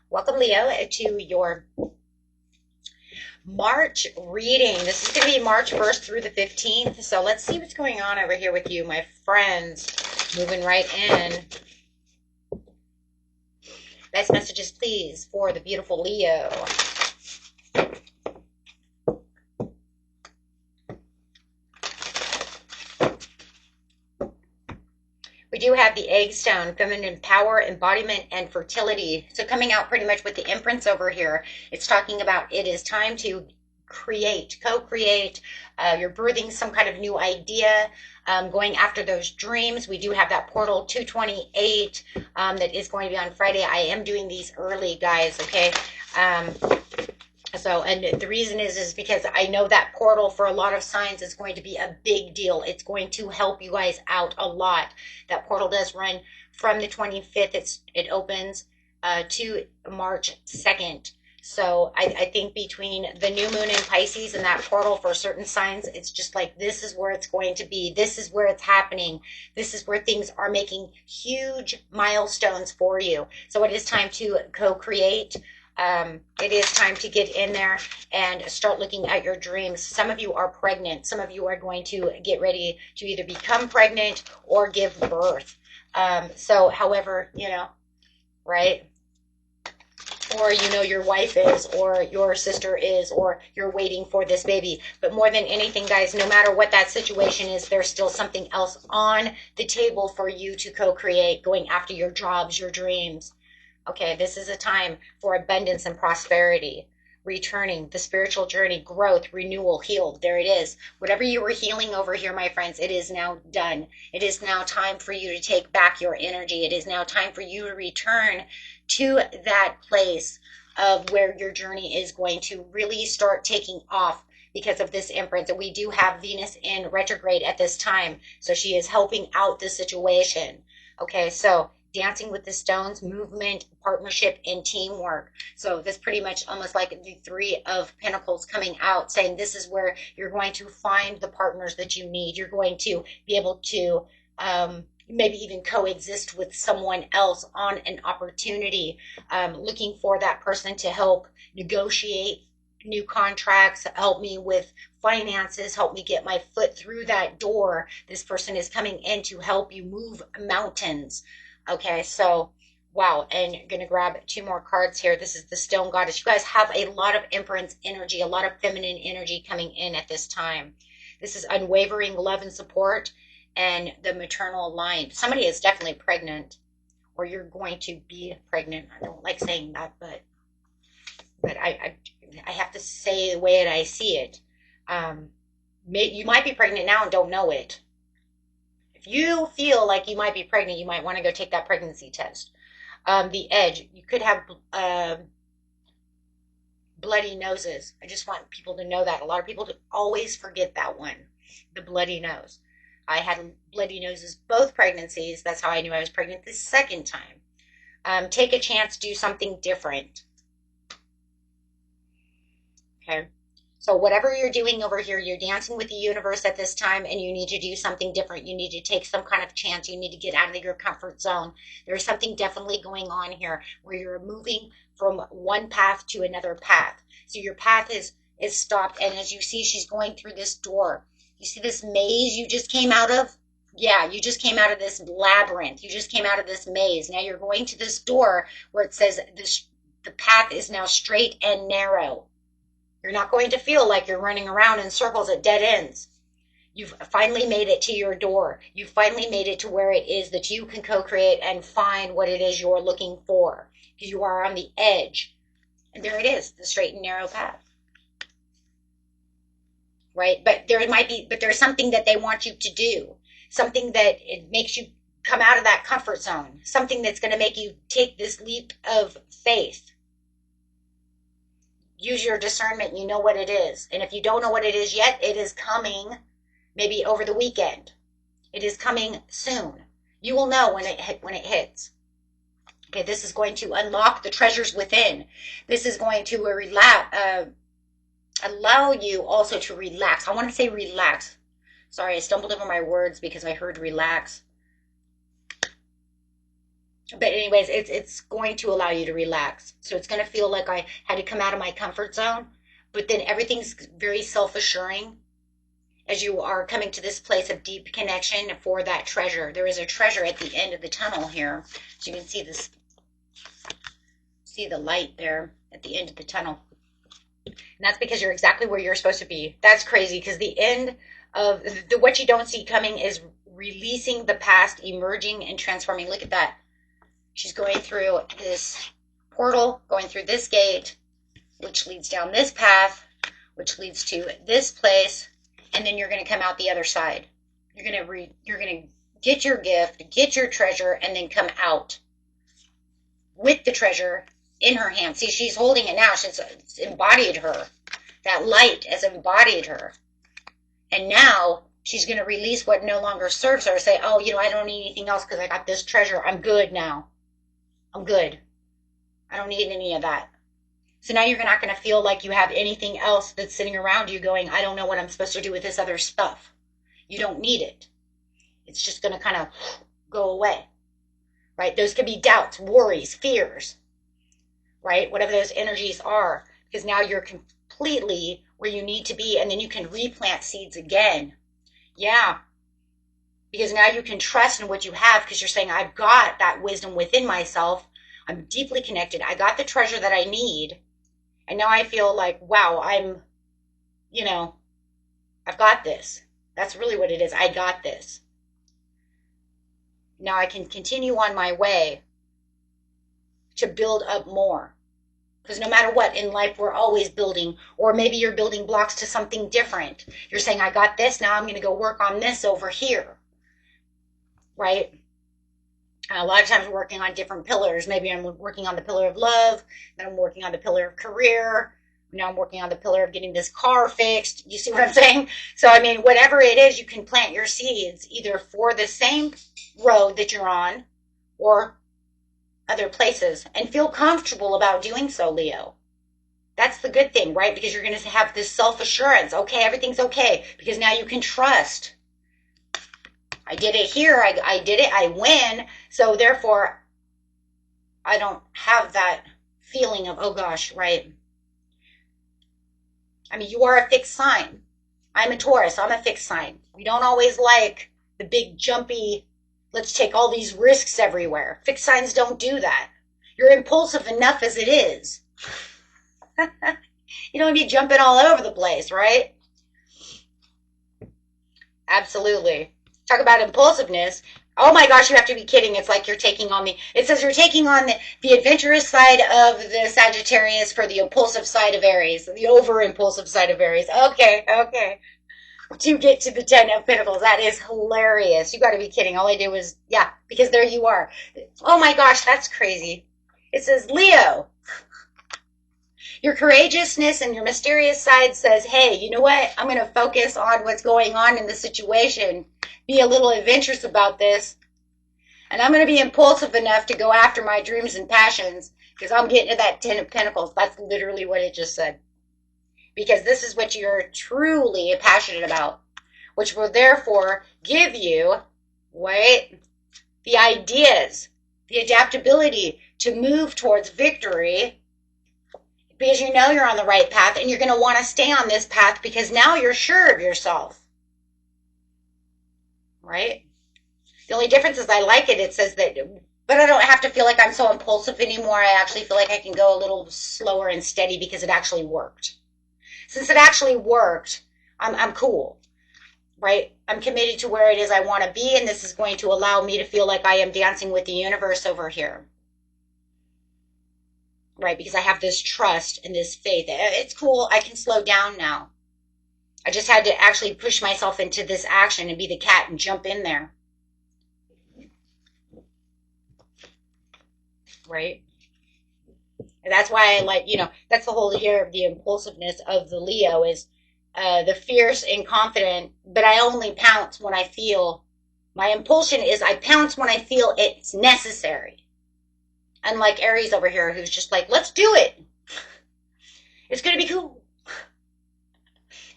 Welcome, Leo, to your March reading. This is going to be March 1st through the 15th. So let's see what's going on over here with you, my friends. Moving right in. Best messages, please, for the beautiful Leo. We do have the egg stone, feminine power, embodiment, and fertility. So coming out pretty much with the imprints over here, it's talking about it is time to create, co-create. You're birthing some kind of new idea, going after those dreams. We do have that portal 228 that is going to be on Friday. I am doing these early, guys, okay? And the reason is because I know that portal for a lot of signs is going to be a big deal. It's going to help you guys out a lot. That portal does run from the 25th. It opens to March 2nd. So I think between the new moon in Pisces and that portal for certain signs, it's just like this is where it's going to be. This is where it's happening. This is where things are making huge milestones for you. So it is time to co-create. It is time to get in there and start looking at your dreams. Some of you are pregnant. Some of you are going to get ready to either become pregnant or give birth. However, right? Or your wife is, or your sister is, or you're waiting for this baby. But more than anything, guys, no matter what that situation is, there's still something else on the table for you to co-create, going after your jobs, your dreams. Okay, this is a time for abundance and prosperity, returning, the spiritual journey, growth, renewal, healed. There it is. Whatever you were healing over here, my friends, it is now done. It is now time for you to take back your energy. It is now time for you to return to that place of where your journey is going to really start taking off because of this imprint. And we do have Venus in retrograde at this time. So she is helping out the situation. Okay, so dancing with the stones, movement, partnership, and teamwork. So this pretty much almost like the Three of Pentacles coming out, saying this is where you're going to find the partners that you need. You're going to be able to maybe even coexist with someone else on an opportunity, looking for that person to help negotiate new contracts, help me with finances, help me get my foot through that door. This person is coming in to help you move mountains. Okay, so wow, and you're going to grab two more cards here. This is the Stone Goddess. You guys have a lot of Empress energy, a lot of feminine energy coming in at this time. This is unwavering love and support and the maternal line. Somebody is definitely pregnant, or you're going to be pregnant. I don't like saying that, but I have to say the way that I see it. You might be pregnant now and don't know it. If you feel like you might be pregnant, you might want to go take that pregnancy test. The Edge, you could have bloody noses. I just want people to know that. A lot of people always forget that one, the bloody nose. I had bloody noses both pregnancies. That's how I knew I was pregnant the second time. Take a chance, do something different. Okay. So whatever you're doing over here, you're dancing with the universe at this time, and you need to do something different. You need to take some kind of chance. You need to get out of your comfort zone. There's something definitely going on here where you're moving from one path to another path. So your path is stopped, and as you see, she's going through this door. You see this maze you just came out of? Yeah, you just came out of this labyrinth. You just came out of this maze. Now you're going to this door where it says the path is now straight and narrow. You're not going to feel like you're running around in circles at dead ends. You've finally made it to your door. You've finally made it to where it is that you can co-create and find what it is you're looking for. Because you are on the edge. And there it is, the straight and narrow path. Right? But there's something that they want you to do. Something that it makes you come out of that comfort zone. Something that's going to make you take this leap of faith. Use your discernment. You know what it is. And if you don't know what it is yet, it is coming maybe over the weekend. It is coming soon. You will know when it hits. Okay, this is going to unlock the treasures within. This is going to allow you also to relax. I want to say relax. Sorry, I stumbled over my words because I heard relax. But anyways, it's going to allow you to relax. So it's going to feel like I had to come out of my comfort zone, but then everything's very self-assuring as you are coming to this place of deep connection for that treasure. There is a treasure at the end of the tunnel here. So you can see this, see the light there at the end of the tunnel. And that's because you're exactly where you're supposed to be. That's crazy because the end of what you don't see coming is releasing the past, emerging and transforming. Look at that. She's going through this portal, going through this gate, which leads down this path, which leads to this place, and then you're going to come out the other side. You're going to get your gift, get your treasure, and then come out with the treasure in her hand. See, she's holding it now. It's embodied her. That light has embodied her. And now she's going to release what no longer serves her. Say, oh, I don't need anything else because I got this treasure. I'm good now. I'm good. I don't need any of that. So now you're not going to feel like you have anything else that's sitting around you going, I don't know what I'm supposed to do with this other stuff. You don't need it. It's just going to kind of go away, right? Those could be doubts, worries, fears, right? Whatever those energies are, because now you're completely where you need to be, and then you can replant seeds again. Yeah. Because now you can trust in what you have because you're saying, I've got that wisdom within myself. I'm deeply connected. I got the treasure that I need. And now I feel like, wow, I've got this. That's really what it is. I got this. Now I can continue on my way to build up more. Because no matter what in life, we're always building, or maybe you're building blocks to something different. You're saying, I got this. Now I'm going to go work on this over here. Right? And a lot of times we're working on different pillars. Maybe I'm working on the pillar of love, then I'm working on the pillar of career. Now I'm working on the pillar of getting this car fixed. You see what I'm saying? So, whatever it is, you can plant your seeds either for the same road that you're on or other places and feel comfortable about doing so, Leo. That's the good thing, right? Because you're going to have this self-assurance. Okay, everything's okay. Because now you can trust. I did it here. I did it. I win. So therefore, I don't have that feeling of, oh gosh, right? You are a fixed sign. I'm a Taurus. I'm a fixed sign. We don't always like the big jumpy, let's take all these risks everywhere. Fixed signs don't do that. You're impulsive enough as it is. You don't be jumping all over the place, right? Absolutely. Talk about impulsiveness. Oh my gosh, you have to be kidding. It's like you're taking on it says you're taking on the adventurous side of the Sagittarius for the impulsive side of Aries, the over-impulsive side of Aries. Okay. To get to the 10 of Pentacles. That is hilarious. You got to be kidding. All I did was, because there you are. Oh my gosh, that's crazy. It says, Leo, your courageousness and your mysterious side says, hey, you know what? I'm going to focus on what's going on in the situation. Be a little adventurous about this. And I'm going to be impulsive enough to go after my dreams and passions because I'm getting to that 10 of Pentacles. That's literally what it just said. Because this is what you're truly passionate about, which will therefore give you, the ideas, the adaptability to move towards victory because you know you're on the right path and you're going to want to stay on this path because now you're sure of yourself. Right? The only difference is I like it. It says that, but I don't have to feel like I'm so impulsive anymore. I actually feel like I can go a little slower and steady because it actually worked. Since it actually worked, I'm cool, right? I'm committed to where it is I want to be, and this is going to allow me to feel like I am dancing with the universe over here, right? Because I have this trust and this faith. It's cool. I can slow down now. I just had to actually push myself into this action and be the cat and jump in there, right? And that's why I like, that's the whole here of the impulsiveness of the Leo is the fierce and confident, but I only pounce when I feel, my impulsion is I pounce when I feel it's necessary. Unlike Aries over here, who's just like, let's do it. It's going to be cool.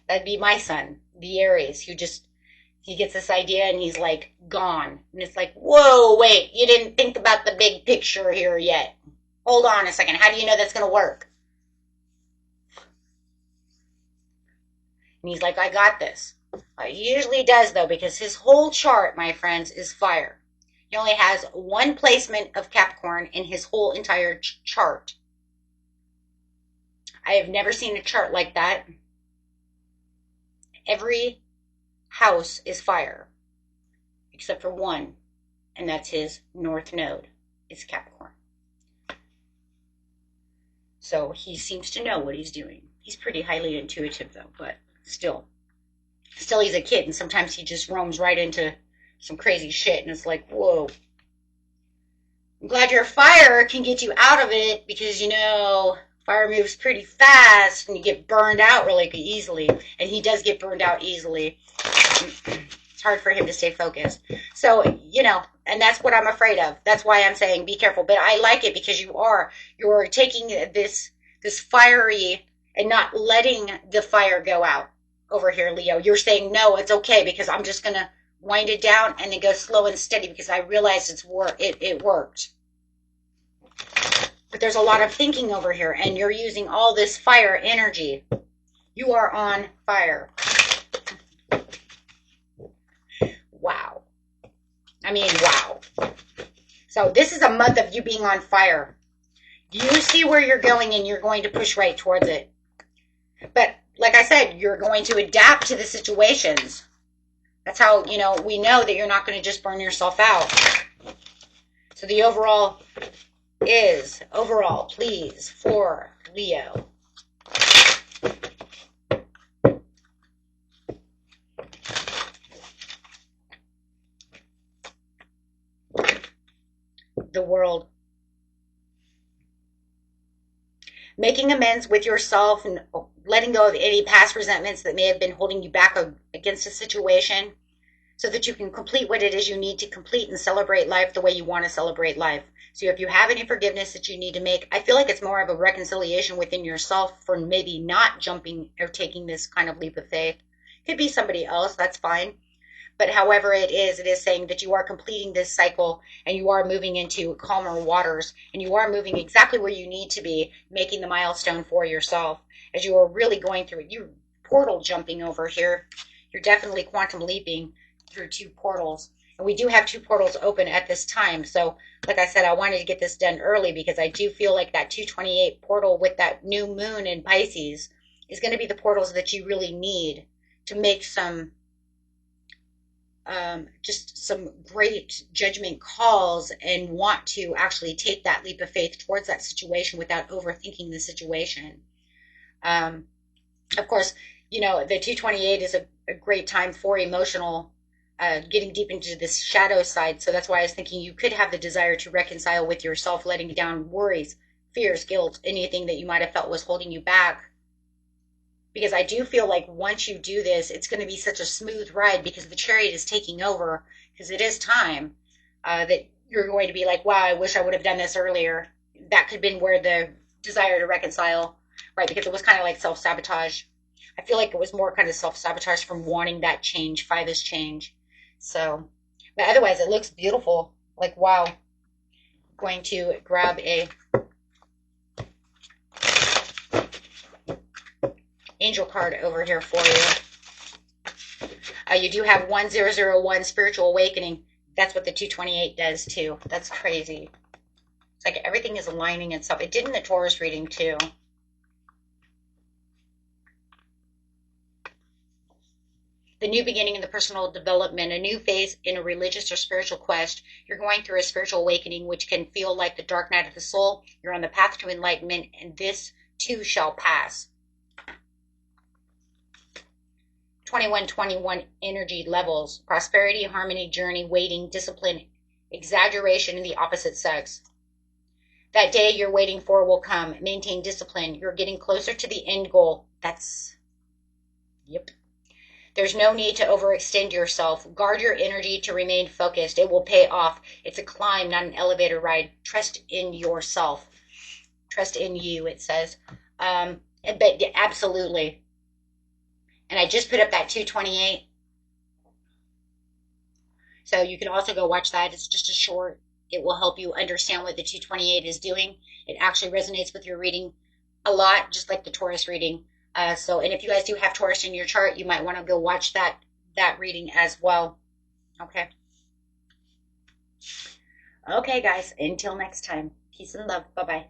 That'd be my son, the Aries, who just, he gets this idea and he's like, gone. And it's like, whoa, wait, you didn't think about the big picture here yet. Hold on a second. How do you know that's going to work? And he's like, I got this. He usually does, though, because his whole chart, my friends, is fire. He only has one placement of Capricorn in his whole entire chart. I have never seen a chart like that. Every house is fire, except for one, and that's his north node. It's Capricorn. So he seems to know what he's doing. He's pretty highly intuitive, though, but still he's a kid, and sometimes he just roams right into some crazy shit, and it's like, whoa. I'm glad your fire can get you out of it, because, you know, fire moves pretty fast, and you get burned out really easily, and he does get burned out easily. It's hard for him to stay focused. So, you know, and that's what I'm afraid of. That's why I'm saying be careful. But I like it because you're taking this fiery and not letting the fire go out over here, Leo. You're saying, no, it's okay, because I'm just going to wind it down and then go slow and steady, because I realized it worked. But there's a lot of thinking over here, and you're using all this fire energy. You are on fire. Wow. I mean, wow. So this is a month of you being on fire. You see where you're going, and you're going to push right towards it. But like I said, you're going to adapt to the situations. That's how, you know, we know that you're not going to just burn yourself out. So the overall, please, for Leo. The World. Making amends with yourself and letting go of any past resentments that may have been holding you back against a situation, so that you can complete what it is you need to complete and celebrate life the way you want to celebrate life. So if you have any forgiveness that you need to make, I feel like it's more of a reconciliation within yourself for maybe not jumping or taking this kind of leap of faith. Could be somebody else, that's fine. But however it is saying that you are completing this cycle, and you are moving into calmer waters, and you are moving exactly where you need to be, making the milestone for yourself as you are really going through it. You're portal jumping over here. You're definitely quantum leaping through two portals. And we do have two portals open at this time. So like I said, I wanted to get this done early, because I do feel like that 228 portal with that new moon in Pisces is going to be the portals that you really need to make some just some great judgment calls, and want to actually take that leap of faith towards that situation without overthinking the situation. Of course, you know, the 228 is a great time for emotional, getting deep into this shadow side. So that's why I was thinking you could have the desire to reconcile with yourself, letting down worries, fears, guilt, anything that you might have felt was holding you back. Because I do feel like once you do this, it's going to be such a smooth ride, because the chariot is taking over, because it is time, that you're going to be like, wow, I wish I would have done this earlier. That could have been where the desire to reconcile, right? Because it was kind of like self-sabotage. I feel like it was more kind of self-sabotage from wanting that change. 5 is change. So, but otherwise it looks beautiful. Like, wow. I'm going to grab a angel card over here for you. You do have 1001 spiritual awakening. That's what the 228 does too. That's crazy. It's like everything is aligning itself. It did in the Taurus reading too. The new beginning in the personal development, a new phase in a religious or spiritual quest. You're going through a spiritual awakening, which can feel like the dark night of the soul. You're on the path to enlightenment, and this too shall pass. 2121 energy levels: prosperity, harmony, journey, waiting, discipline, exaggeration in the opposite sex. That day you're waiting for will come. Maintain discipline. You're getting closer to the end goal. Yep. There's no need to overextend yourself. Guard your energy to remain focused. It will pay off. It's a climb, not an elevator ride. Trust in yourself. Trust in you, it says. But yeah, absolutely. And I just put up that 228. So you can also go watch that. It's just a short. It will help you understand what the 228 is doing. It actually resonates with your reading a lot, just like the Taurus reading. And if you guys do have Taurus in your chart, you might want to go watch that reading as well. Okay. Okay, guys. Until next time. Peace and love. Bye bye.